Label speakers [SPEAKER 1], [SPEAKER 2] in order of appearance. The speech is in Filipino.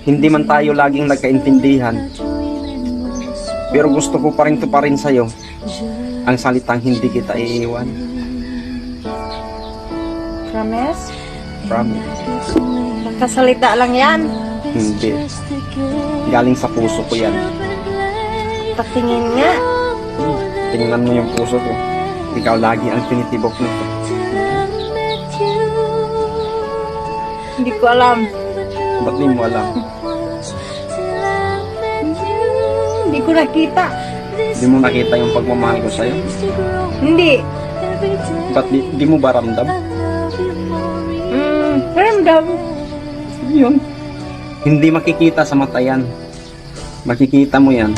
[SPEAKER 1] Hindi man tayo laging nagkaintindihan, pero gusto ko pa rin tuparin sa'yo ang salitang hindi kita iiwan.
[SPEAKER 2] Promise?
[SPEAKER 1] Promise.
[SPEAKER 2] Nakasalita lang yan.
[SPEAKER 1] Hindi. Galing sa puso ko yan.
[SPEAKER 2] Patingin nga.
[SPEAKER 1] Tingnan mo yung puso ko. Ikaw lagi ang tinitibok nito.
[SPEAKER 2] Hindi ko alam.
[SPEAKER 1] Ba't di mo alam?
[SPEAKER 2] Hindi ko nakita.
[SPEAKER 1] Di mo nakita yung pagmamahal ko sa'yo?
[SPEAKER 2] Hindi.
[SPEAKER 1] Ba't di mo ba ramdam?
[SPEAKER 2] Ramdam.
[SPEAKER 1] Yun. Hindi makikita sa mata yan. Makikita mo yan